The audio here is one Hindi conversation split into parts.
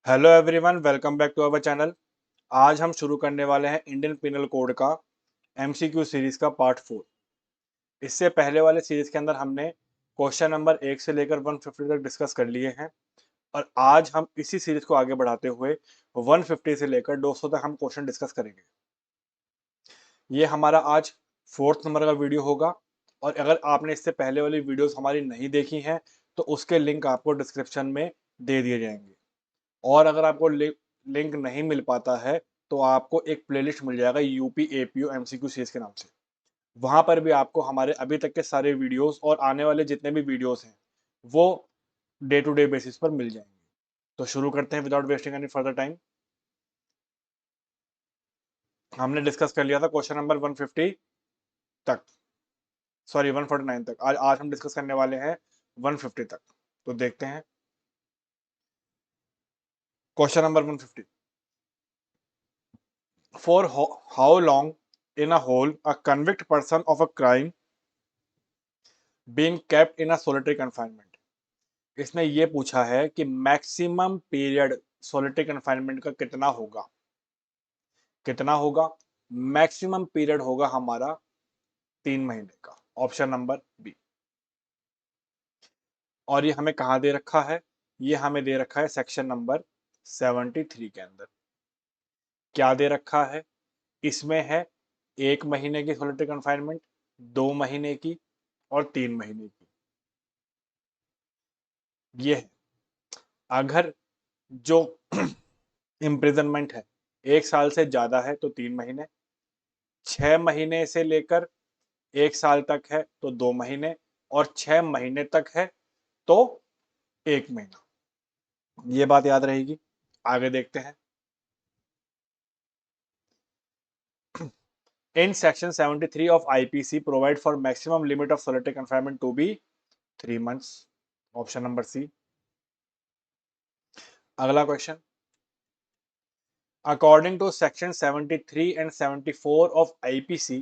Hello everyone, welcome back to our channel. आज हम शुरू करने वाले हैं इंडियन पिनल कोड का एमसीक्यू सीरीज का पार्ट 4। इससे पहले वाले सीरीज के अंदर हमने क्वेश्चन नंबर 1 से लेकर 150 तक डिस्कस कर लिए हैं और आज हम इसी सीरीज को आगे बढ़ाते हुए 150 से लेकर 200 तक हम क्वेश्चन डिस्कस करेंगे। ये हमारा आज 4th नंबर का वीडियो होगा और अगर आपने इससे पहले वाली वीडियोस हमारी नहीं देखी हैं तो उसके लिंक आपको डिस्क्रिप्शन में दे दिए जाएंगे। और अगर आपको लिंक नहीं मिल पाता है तो आपको एक प्लेलिस्ट मिल जाएगा यूपी एपीओ एमसीक्यू सीरीज के नाम से। वहां पर भी आपको हमारे अभी तक के सारे वीडियोस और आने वाले जितने भी वीडियोस हैं वो डे टू डे बेसिस पर मिल जाएंगे। तो शुरू करते हैं without wasting any further time. हमने डिस्कस कर लिया था क्वेश्चन नंबर 150 तक, सॉरी 149 तक। आज आज हम डिस्कस करने वाले हैं 150 तक। तो देखते हैं question number 150। For how long in a hole a convict person of a crime being kept in a solitary confinement? इसने ये पूछा है कि मैक्सिमम पीरियड सोलिटरी कन्फाइनमेंट का कितना होगा। कितना होगा? मैक्सिमम पीरियड होगा हमारा 3 महीने का, ऑप्शन नंबर बी। और ये हमें कहाँ दे रखा है? ये हमें दे रखा है सेक्शन नंबर 73 के अंदर। क्या दे रखा है? इसमें है 1 महीने की सोलिटरी कन्फाइनमेंट, 2 महीने की और 3 महीने की। ये है अगर जो इम्प्रिजनमेंट है 1 साल से ज्यादा है तो 3 महीने, 6 महीने से लेकर 1 साल तक है तो 2 महीने और 6 महीने तक है तो 1 महीना। ये बात याद रहेगी। आगे देखते हैं। In section 73 of IPC provide for maximum limit of solitary confinement to be 3 months, option number C. अगला question. According to section 73 and 74 of IPC,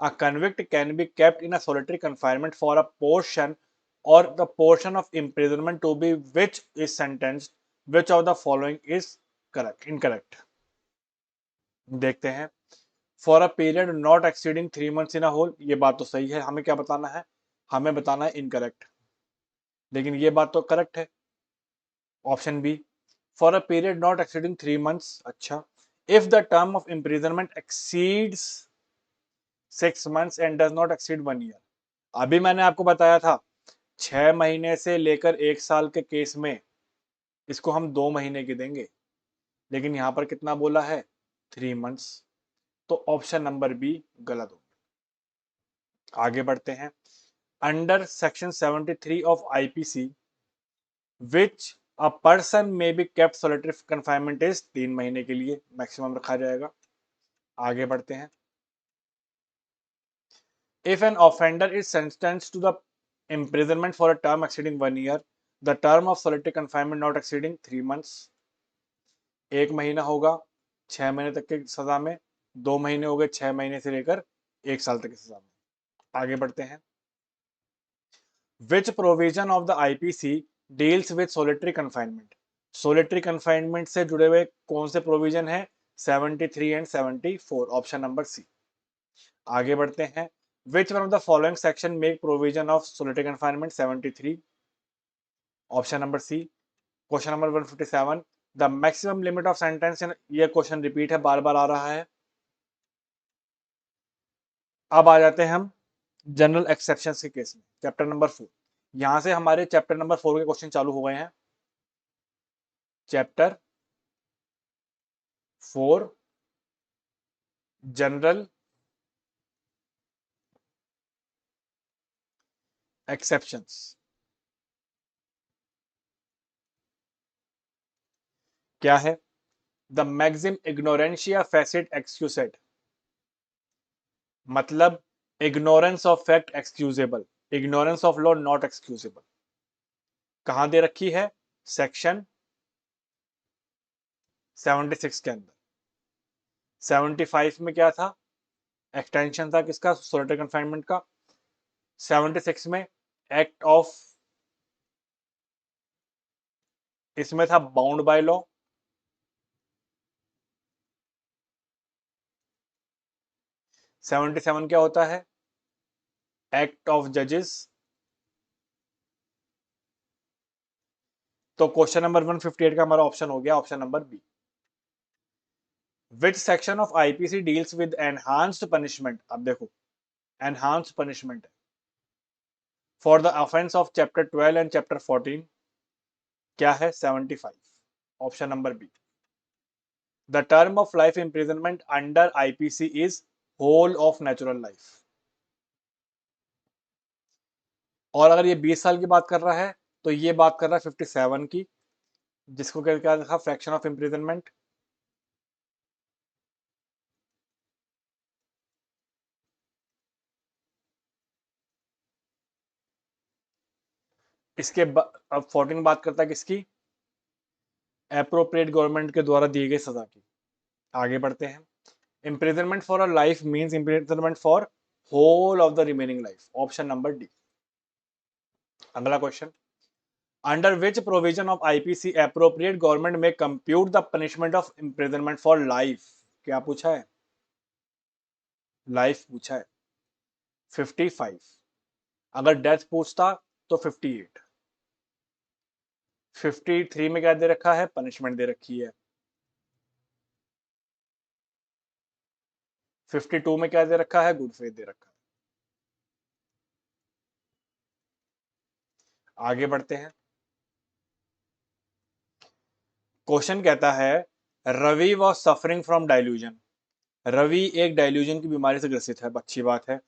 a convict can be kept in a solitary confinement for a portion or the portion of imprisonment to be which is sentenced. Which of the following is correct? Incorrect. देखते हैं। For a period not exceeding 3 months in a whole, ये बात तो सही है। हमें क्या बताना है? हमें बताना है इनकरेक्ट। लेकिन ये बात तो करेक्ट है, option B. For a period not exceeding 3 months, अच्छा। If the term of imprisonment exceeds 6 months and does not exceed 1 year. अभी मैंने आपको बताया था 6 महीने से लेकर 1 साल के केस में इसको हम 2 महीने की देंगे, लेकिन यहां पर कितना बोला है? 3 मंथ्स। तो ऑप्शन नंबर बी गलत हो। आगे बढ़ते हैं। Under section 73 of IPC which a person may be kept solitary confinement is 3 महीने के लिए मैक्सिमम रखा जाएगा। आगे बढ़ते हैं। If an offender is sentenced to the imprisonment for a term exceeding 1 year, the term of solitary confinement not exceeding 3 months, 1 महीना होगा 6 महीने तक की सजा में, 2 महीने हो गए 6 महीने से लेकर 1 साल तक की सजा में। आगे बढ़ते हैं। Which provision of the IPC deals with solitary confinement? Solitary confinement से जुड़े हुए कौन से प्रोविजन है? 73 एंड 74, ऑप्शन नंबर सी। आगे बढ़ते हैं। Which one of the following section make provision of solitary confinement? 73, option number C. Question number 157, the maximum limit of sentence. ये क्वेश्चन रिपीट है, बार बार आ रहा है। अब आ जाते हैं हम जनरल एक्सेप्शंस के केस में, चैप्टर नंबर 4। यहां से हमारे चैप्टर नंबर 4 के क्वेश्चन चालू हो गए हैं। Chapter 4 general exceptions. क्या है? द मैक्सिम इग्नोरेंशिया फेसिट एक्सक्यूसेट, मतलब ignorance of fact excusable, ignorance of law not excusable. कहां दे रखी है? सेक्शन 76 के अंदर। 75 में क्या था? एक्सटेंशन था किसका? सोलिटरी कन्फाइनमेंट का। 76 में एक्ट ऑफ, इसमें था बाउंड बाय लॉ। 77 क्या होता है? एक्ट ऑफ जजेस। तो क्वेश्चन नंबर 158 का हमारा ऑप्शन हो गया option number B. Which section of IPC deals with enhanced punishment? अब देखो, enhanced punishment for the offence of chapter 12 and chapter 14 क्या है? 75, option number B. The term of life imprisonment under IPC is whole of natural life. और अगर ये 20 साल की बात कर रहा है तो ये बात कर रहा है 57 की, जिसको क्या था? Fraction of imprisonment. इसके अब 14 बात करता है किसकी? अप्रोप्रिएट गवर्नमेंट के द्वारा दी गई सजा की। आगे बढ़ते हैं। imprisonment for a life means imprisonment for whole of the remaining life, option number D. अगला question, under which provision of IPC appropriate government may compute the punishment of imprisonment for life? क्या पूछा है? लाइफ पूछा है। 55। अगर डेथ पूछता तो 58। 53 में क्या दे रखा है? पनिशमेंट दे रखी है। 52 में क्या दे रखा है? गुड फेथ दे रखा है। आगे बढ़ते हैं। क्वेश्चन कहता है Ravi was suffering from delusion. Ravi एक डाइल्यूजन की बीमारी से ग्रसित है, अच्छी बात है।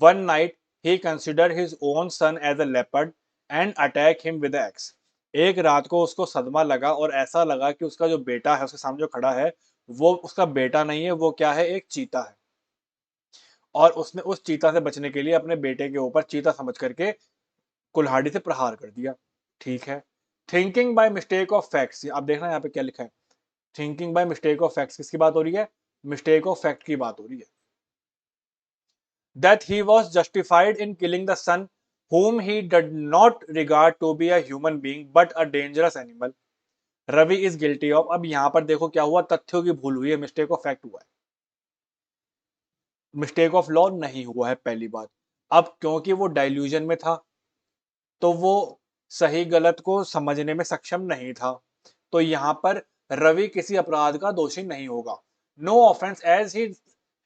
One night he consider his own son as a leopard and attack him with axe. एक रात को उसको सदमा लगा और ऐसा लगा कि उसका जो बेटा है उसके सामने जो खड़ा है वो उसका बेटा नहीं है, वो क्या है? एक चीता है। और उसने उस चीता से बचने के लिए अपने बेटे के ऊपर चीता समझ करके कुल्हाड़ी से प्रहार कर दिया। ठीक है। Thinking by mistake of facts, आप देखना यहाँ पे क्या लिखा है। Thinking by mistake of facts किसकी बात हो रही है? मिस्टेक ऑफ फैक्ट की बात हो रही है। That he was justified in killing the son whom he did not regard to be a human being but a dangerous animal. Ravi is guilty of. अब यहां पर देखो क्या हुआ, तथ्यों की भूल हुई है, मिस्टेक ऑफ फैक्ट हुआ है, मिस्टेक ऑफ लॉ नहीं हुआ है, पहली बात। अब क्योंकि वो डाइल्यूजन में था तो वो सही गलत को समझने में सक्षम नहीं था, तो यहां पर रवि किसी अपराध का दोषी नहीं होगा। No offence as he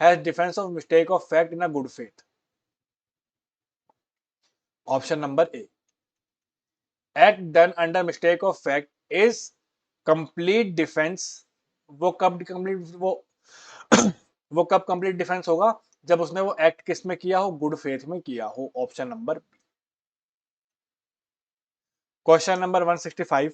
has defence of mistake of fact in a good faith, option number A. Act done under mistake of fact is complete defence. वो कब कंप्लीट वो कब कंप्लीट डिफेंस होगा? जब उसने वो एक्ट किस में किया हो? गुड फेथ में किया हो, option number B. Question number 165,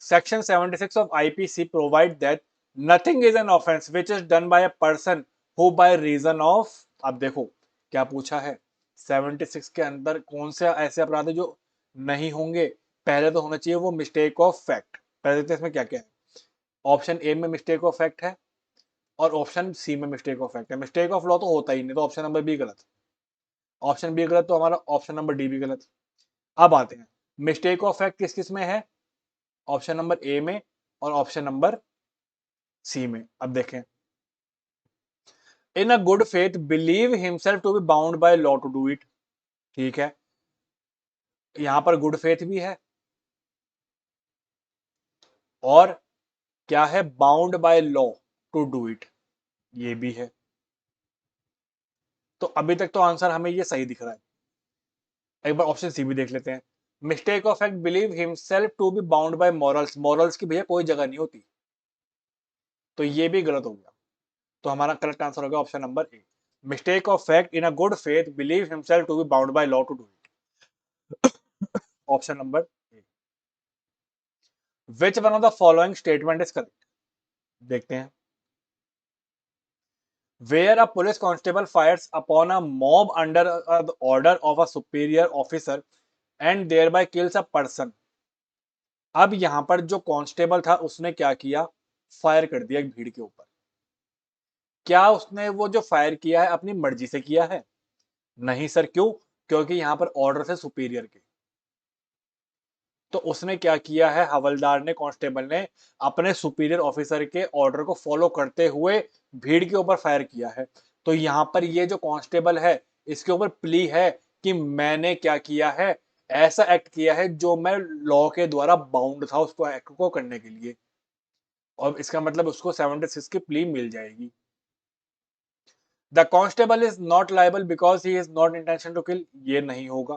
section 76 of IPC provide that nothing is an offence which is done by a person who by reason of. अब देखो क्या पूछा है, 76 के अंदर कौन से ऐसे अपराध है जो नहीं होंगे? पहले तो होना चाहिए वो मिस्टेक ऑफ फैक्ट। पहले देखते हैं इसमें क्या क्या है। ऑप्शन ए में मिस्टेक ऑफ फैक्ट है और ऑप्शन सी में मिस्टेक ऑफ फैक्ट है। मिस्टेक ऑफ लॉ तो होता ही नहीं, तो ऑप्शन नंबर बी गलत। ऑप्शन बी गलत तो हमारा ऑप्शन नंबर डी भी गलत। अब आते हैं, मिस्टेक ऑफ फैक्ट किस किस में है? ऑप्शन नंबर ए में और ऑप्शन नंबर सी में। अब देखें, in a good faith believe himself to be bound by law to do it. ठीक है, यहां पर गुड फेथ भी है और क्या है? Bound by law to do it, ये भी है। तो अभी तक तो आंसर हमें ये सही दिख रहा है। एक बार ऑप्शन सी भी देख लेते हैं। Mistake of fact believe himself to be bound by morals, morals की भैया कोई जगह नहीं होती, तो ये भी गलत हो गया। तो हमारा करेक्ट आंसर होगा option number A. Mistake of fact in a good faith believe himself to be bound by law to do it, option number A. Which one of the following statement is correct? देखते हैं। Where a police constable fires upon a mob under the order of a superior officer and thereby kills a person. अब यहां पर जो कांस्टेबल था उसने क्या किया? फायर कर दिया एक भीड़ के ऊपर। क्या उसने वो जो फायर किया है अपनी मर्जी से किया है? नहीं सर, क्यों? क्योंकि यहां पर ऑर्डर थे सुपीरियर के। तो उसने क्या किया है? हवलदार ने, कांस्टेबल ने अपने सुपीरियर ऑफिसर के ऑर्डर को फॉलो करते हुए भीड़ के ऊपर फायर किया है। तो यहां पर ये जो कांस्टेबल है इसके ऊपर प्ली है कि मैंने क्या किया है, ऐसा एक्ट किया है जो मैं लॉ के द्वारा बाउंड था उसको एक्ट को करने के लिए, और इसका मतलब उसको 76 की प्ली मिल जाएगी। The constable is not liable because he is not intention to kill, ये नहीं होगा।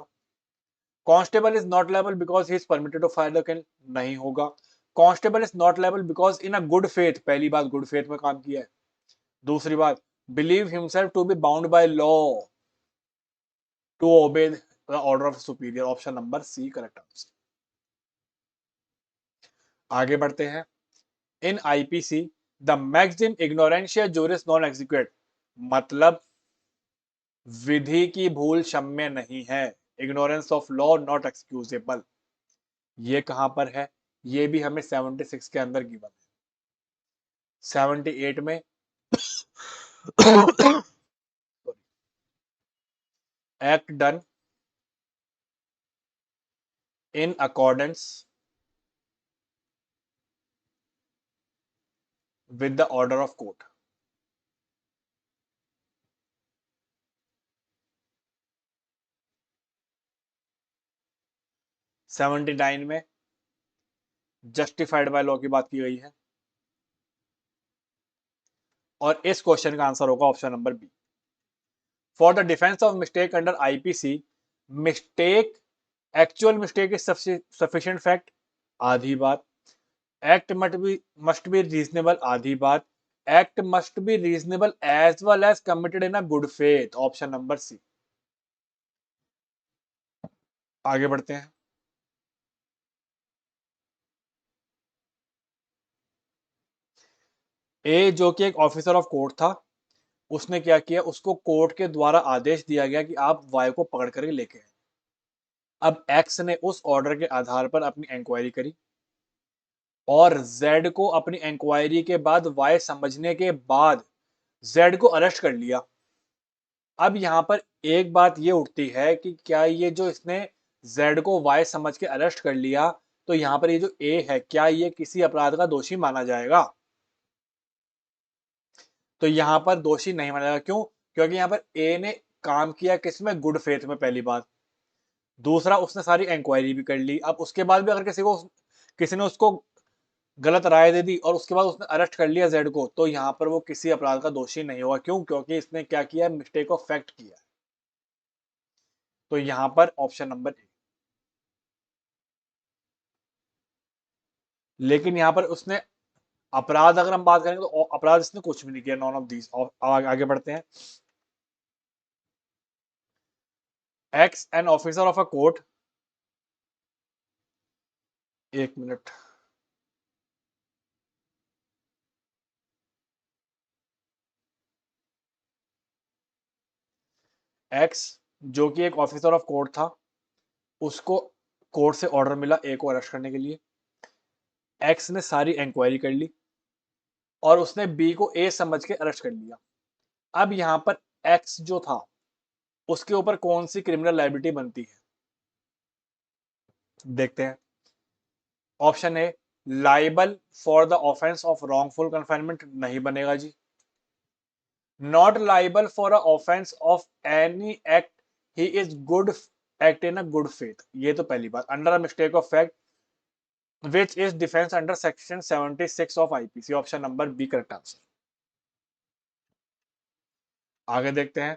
Constable is not liable because he is permitted to fire the kill, नहीं होगा। Constable is not liable because in a good faith, पहली बात गुड फेथ में काम किया है। दूसरी बात, believe himself to be bound by law to obey the order of superior, option number C correct answer. आगे बढ़ते हैं। In IPC the maxim ignorantia juris non excusat, मतलब विधि की भूल क्षम्य नहीं है, ignorance of law not excusable. ये कहां पर है, ये भी हमें 76 के अंदर गिवन है। 78 में act done in accordance with the order of court. 79 में जस्टिफाइड बाय लॉ की बात की गई है, और इस क्वेश्चन का आंसर होगा option number B. For the defence of mistake under IPC, mistake actual mistake is sufficient fact, आधी बात। एक्ट मस्ट बी रीजनेबल, आधी बात। Act must be reasonable as well as committed in a good faith, option number C. आगे बढ़ते हैं। ए जो कि एक ऑफिसर ऑफ कोर्ट था, उसने क्या किया, उसको कोर्ट के द्वारा आदेश दिया गया कि आप वाई को पकड़ करके लेके आए। अब एक्स ने उस ऑर्डर के आधार पर अपनी इंक्वायरी करी, और जेड को अपनी इंक्वायरी के बाद वाई समझने के बाद जेड को अरेस्ट कर लिया। अब यहां पर एक बात ये उठती है कि क्या ये जो इसने जेड को वाई समझ के अरेस्ट कर लिया, तो यहां पर ये जो ए है, क्या ये किसी अपराध का दोषी माना जाएगा? तो यहां पर दोषी नहीं माना जाएगा, क्यों? क्योंकि यहां पर ए ने काम किया किसमें, गुड फेथ में, पहली बात। दूसरा, उसने सारी इंक्वायरी भी कर ली, अब उसके बाद भी अगर किसी ने उसको गलत राय दे दी और उसके बाद उसने अरेस्ट कर लिया जेड को, तो यहां पर वो किसी अपराध का दोषी नहीं होगा, क्यों? क्योंकि इसने क्या किया, मिस्टेक ऑफ फैक्ट किया। तो यहां पर ऑप्शन नंबर ए। लेकिन यहां पर उसने अपराध, अगर हम बात करेंगे तो अपराध इसने कुछ भी नहीं किया, नॉन ऑफ दीज। आगे बढ़ते हैं। X an officer of a court, एक मिनट। एक्स जो कि एक ऑफिसर ऑफ कोर्ट था, उसको कोर्ट से ऑर्डर मिला ए को अरेस्ट करने के लिए। एक्स ने सारी इंक्वायरी कर ली और उसने बी को ए समझ के अरेस्ट कर लिया। अब यहां पर एक्स जो था, उसके ऊपर कौन सी क्रिमिनल लायबिलिटी बनती है, देखते हैं। Option A, liable for the offence of wrongful confinement, नहीं बनेगा जी। Not liable for a offence of any act he is good act in a good faith, ये तो पहली बात। Under a mistake of fact which is defence under section 76 of IPC, option number B correct answer. आगे देखते हैं।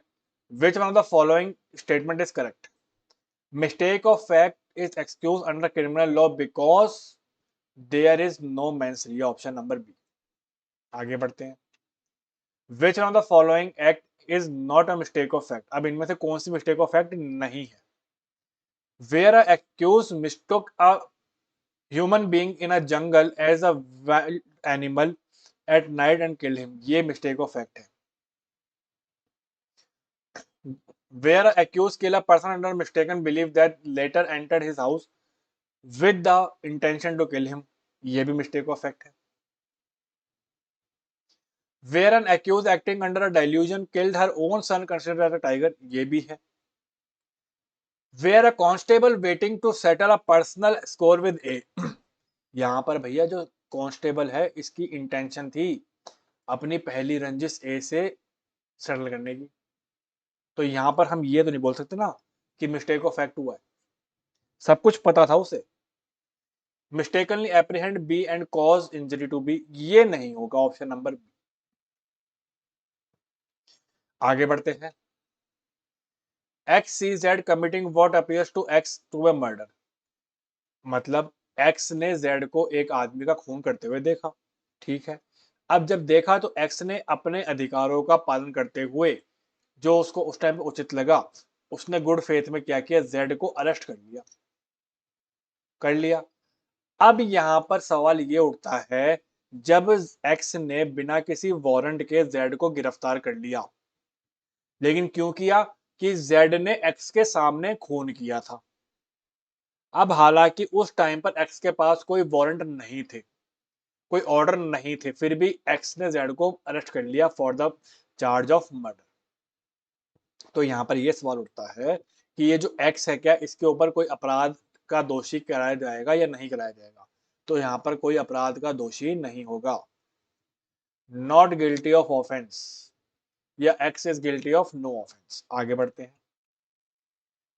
Which one of the following statement is correct? Mistake of fact is excuse under criminal law because there is no mention, ये ऑप्शन नंबर बी। आगे बढ़ते हैं। Which one of the following act is not a mistake of fact, अब इनमें से कौन सी मिस्टेक ऑफ फैक्ट नहीं है? Where a accused mistook a human being in a jungle as a wild animal at night and killed him, ये मिस्टेक ऑफ फैक्ट है। Where a accused kill a person under mistaken belief that later entered his house with the intention to kill him, ये भी मिस्टेक ऑफ फैक्ट है। Where an accused acting under a delusion killed her own son considered as a tiger, ये भी है। Where a constable waiting to settle a personal score with A, यहां पर भैया जो कांस्टेबल है इसकी इंटेंशन थी अपनी पहली रंजिश ए से सेटल करने की। तो यहां पर हम ये तो नहीं बोल सकते ना कि मिस्टेक ऑफ फैक्ट हुआ है, सब कुछ पता था उसे। Mistakenly apprehend B and cause injury to B, ये नहीं होगा ऑप्शन नंबर बी। आगे बढ़ते हैं। X sees Z committing what appears to X to a murder, मतलब एक्स ने जेड को एक आदमी का खून करते हुए देखा, ठीक है। अब जब देखा तो एक्स ने अपने अधिकारों का पालन करते हुए, जो उसको उस टाइम पे उचित लगा, उसने गुड फेथ में क्या किया, जेड को अरेस्ट कर लिया। अब यहां पर सवाल ये उठता है, जब एक्स ने बिना किसी वारंट के जेड को गिरफ्तार कर लिया, लेकिन क्यों किया, कि जेड ने एक्स के सामने खून किया था। अब हालांकि उस टाइम पर एक्स के पास कोई वारंट नहीं थे, कोई ऑर्डर नहीं थे, फिर भी एक्स ने जेड को अरेस्ट कर लिया for the charge of murder. तो यहां पर यह सवाल उठता है कि ये जो एक्स है, क्या इसके ऊपर कोई अपराध का दोषी कराया जाएगा या नहीं कराया जाएगा। तो यहां पर कोई अपराध का दोषी नहीं होगा, नॉट गिल्टी ऑफ ऑफेंस, या X is guilty of no offence. आगे बढ़ते हैं।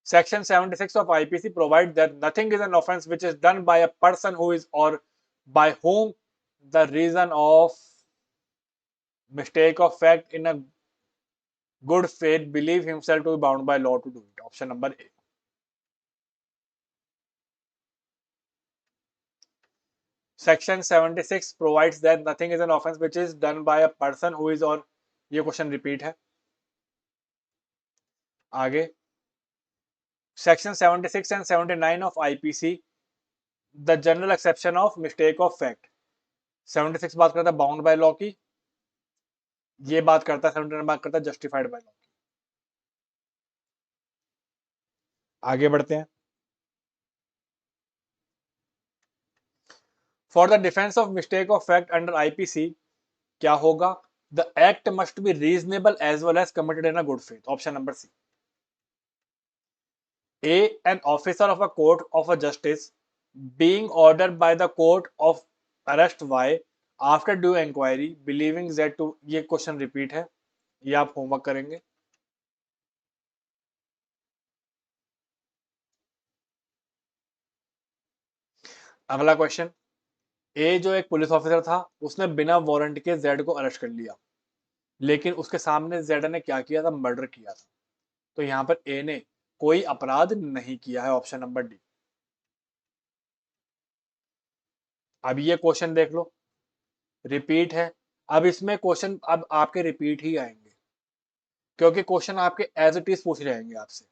Section 76 of IPC provides that nothing is an offense which is done by a person who is or by whom the reason of mistake of fact in a good faith believe himself to be bound by law to do it. Option number A. Section 76 provides that nothing is an offense which is done by a person who is or, ये क्वेश्चन रिपीट है। आगे section 76 and 79 of IPC, the general exception of mistake of fact. 76 बात करता है बाउंड बाय लॉ की, ये बात करता है 79 बात करता है जस्टिफाइड बाय लॉ की। आगे बढ़ते हैं। For the defence of mistake of fact under IPC क्या होगा, the act must be reasonable as well as committed in a good faith. Option number C. A, an officer of a court of a justice being ordered by the court of arrest Y after due inquiry believing that to, ये क्वेश्चन रिपीट है, ये आप होमवर्क करेंगे। अगला क्वेश्चन, ए जो एक पुलिस ऑफिसर था, उसने बिना वारंट के जेड को अरेस्ट कर लिया, लेकिन उसके सामने जेड ने क्या किया था, मर्डर किया था। तो यहां पर ए ने कोई अपराध नहीं किया है, ऑप्शन नंबर डी। अब ये क्वेश्चन देख लो, रिपीट है। अब इसमें क्वेश्चन अब आपके रिपीट ही आएंगे, क्योंकि क्वेश्चन आपके एज इट इज पूछ जाएंगे आपसे।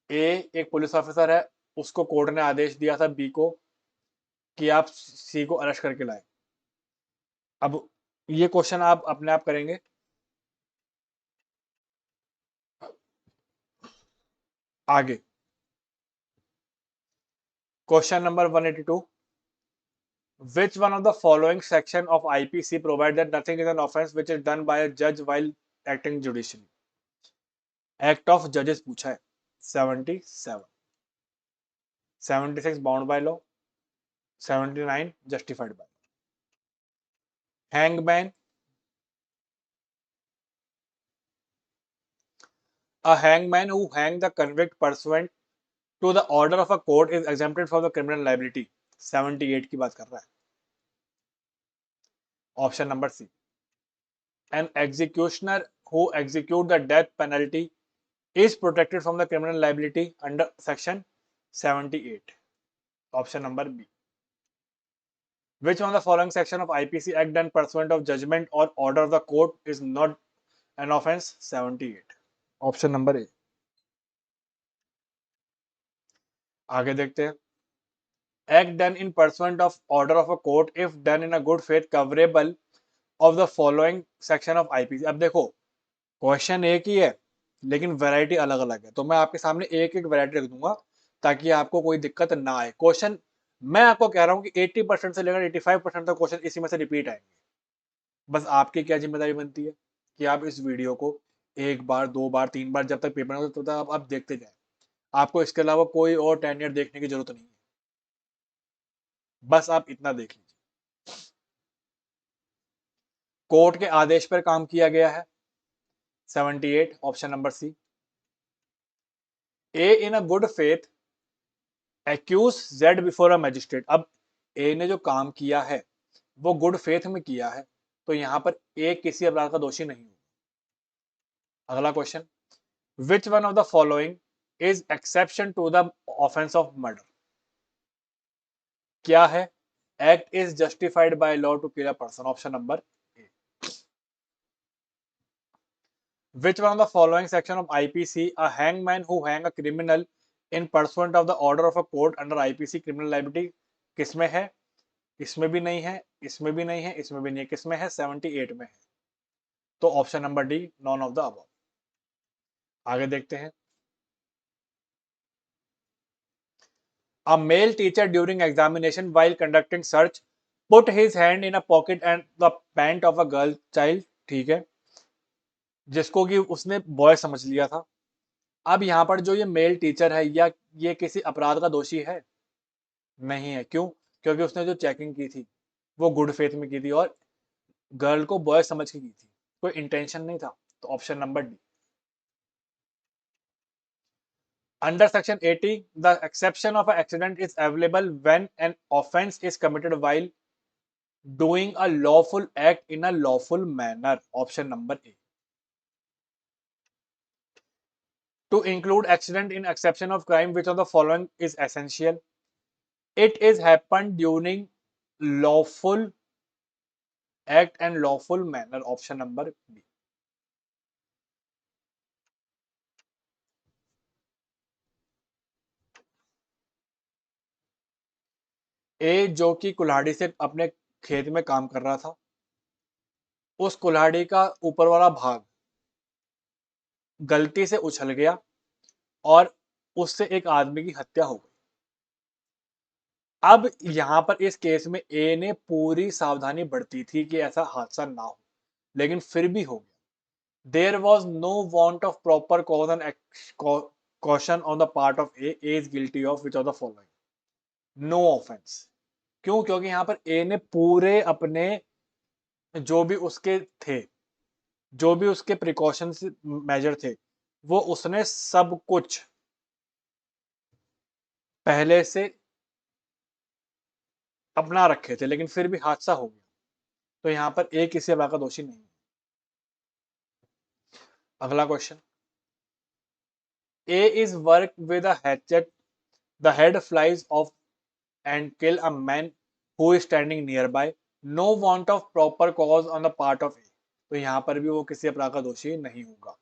ए एक पुलिस ऑफिसर है, उसको कोर्ट ने आदेश दिया था बी को कि आप सी को अरेस्ट करके लाए। अब ये क्वेश्चन आप अपने आप करेंगे। आगे question number 182, which one of the following section of IPC provide that nothing is an offense which is done by a judge while acting judicially। Act of जजेस पूछा है। 77, 76 bound by law, 79 justified by. Hangman, a hangman who hang the convict pursuant to the order of a court is exempted from the criminal liability। 78 की बात कर रहा है, option number C. An executioner who execute the death penalty is protected from the criminal liability under section 78। Option number B. Which one of the following section of IPC act done pursuant of judgment or order of the court is not an offense। 78, option number ए। आगे देखते हैं। Act done in pursuant of order of a court if done in a good faith coverable of the following section of IPC। अब देखो क्वेश्चन एक ही है, लेकिन वैरायटी अलग अलग है, तो मैं आपके सामने एक एक वैरायटी रख दूंगा ताकि आपको कोई दिक्कत ना आए। क्वेश्चन मैं आपको कह रहा हूं कि 80% से लेकर 85% तक क्वेश्चन इसी में से रिपीट आएंगे। बस आपकी क्या जिम्मेदारी बनती है कि आप इस वीडियो को एक बार, दो बार, तीन बार, जब तक पेपर ना हो तब तक आप देखते जाए। आपको इसके अलावा कोई और टेन्योर देखने की जरूरत नहीं है, बस आप इतना देख लीजिए। कोर्ट के आदेश पर काम किया गया है 78 option number C. A in a good faith accuse Z before a magistrate. अब ए ने जो काम किया है वो गुड फेथ में किया है, तो यहां पर ए किसी अपराध का दोषी नहीं होगा। अगला question, which one of the following is exception to the offence of murder. क्या है? Act is justified by law to kill a person, option number A. Which one of the following section of IPC a hangman who hang a criminal in pursuant of the order of a court under IPC criminal liability किसमें है? इसमें भी नहीं है, इसमें भी नहीं है, इसमें भी नहीं है, किसमें है? 78 में है। तो option number D, none of the above. आगे देखते हैं। A male teacher during examination while conducting search put his hand in a pocket and the pant of a girl child, ठीक है, जिसको कि उसने बॉय समझ लिया था। अब यहाँ पर जो ये मेल टीचर है, या ये किसी अपराध का दोषी है? नहीं है। क्यों? क्योंकि उसने जो चेकिंग की थी वो गुड फेथ में की थी और गर्ल को बॉय समझ के की थी, कोई इंटेंशन नहीं था। तो option number D. Under section 80 the exception of accident is available when an offence is committed while doing a lawful act in a lawful manner, option number A. To include accident in exception of crime, which of the following is essential? It is happened during lawful act and lawful manner, option number B. ए जो कि कुल्हाड़ी से अपने खेत में काम कर रहा था, उस कुल्हाड़ी का ऊपर वाला भाग गलती से उछल गया और उससे एक आदमी की हत्या हो गई। अब यहां पर इस केस में ए ने पूरी सावधानी बरती थी कि ऐसा हादसा ना हो, लेकिन फिर भी हो गया। There was no want of proper cause and caution on the part of A is guilty of which of the following? No offense। क्यों? क्योंकि यहां पर ए ने पूरे अपने जो भी उसके थे, जो भी उसके प्रिकॉशंस मेजर थे, वो उसने सब कुछ पहले से अपना रखे थे, लेकिन फिर भी हादसा हो गया। तो यहां पर ए किसी अपराध का दोषी नहीं है। अगला question, A is work with a hatchet, the head flies of and kill a man who is standing nearby, no want of proper cause on the part of A। तो यहां पर भी वो किसी अपराध का दोषी नहीं होगा।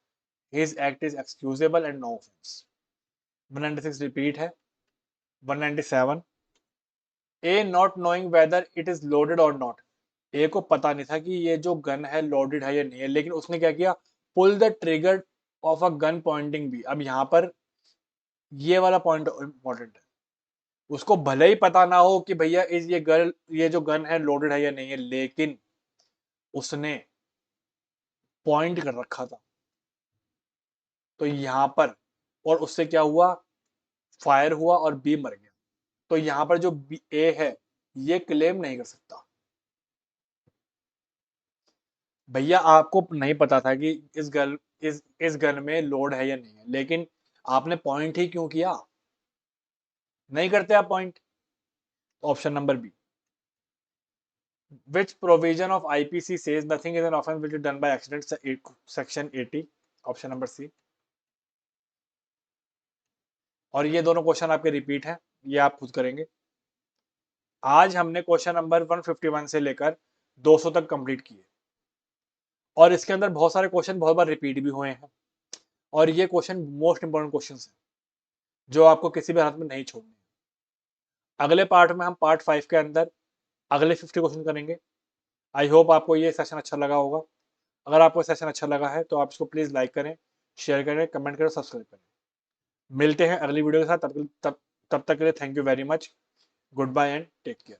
His act is excusable and no offense। 196 repeat है। 197, A not knowing whether it is loaded or not। A को पता नहीं था कि ये जो गन है लोडेड है या नहीं है, लेकिन उसने क्या किया? Pull the trigger of a gun pointing B. अब यहां पर ये वाला पॉइंट इंपॉर्टेंट है। उसको भले ही पता ना हो कि भैया इस ये जो गन है लोडेड है या नहीं है, लेकिन उसने पॉइंट कर रखा था। तो यहां पर और उससे क्या हुआ? फायर हुआ और बी मर गया। तो यहां पर जो ए है ये क्लेम नहीं कर सकता। भैया आपको नहीं पता था कि इस गन में लोड है या नहीं है, लेकिन आपने पॉइंट ही क्यों किया? नहीं करते आप point. Option number B. Which provision of IPC says nothing is an offense which is done by accident? Section 80, option number C. और ये दोनों क्वेश्चन आपके रिपीट हैं, ये आप खुद करेंगे। आज हमने क्वेश्चन नंबर 151 से लेकर 200 तक कंप्लीट किए और इसके अंदर बहुत सारे क्वेश्चन बहुत बार रिपीट भी हुए हैं और ये क्वेश्चन मोस्ट इंपोर्टेंट क्वेश्चन हैं जो आपको किसी भी हालत में नहीं छोड़ने। अगले पार्ट में हम पार्ट 5 के अंदर अगले 50 क्वेश्चन करेंगे। आई होप आपको ये सेशन अच्छा लगा होगा। अगर आपको सेशन अच्छा लगा है तो आप इसको प्लीज़ लाइक करें, शेयर करें, कमेंट करें, सब्सक्राइब करें। मिलते हैं अगली वीडियो के साथ। तब तक के लिए thank you very much. Good bye and take care.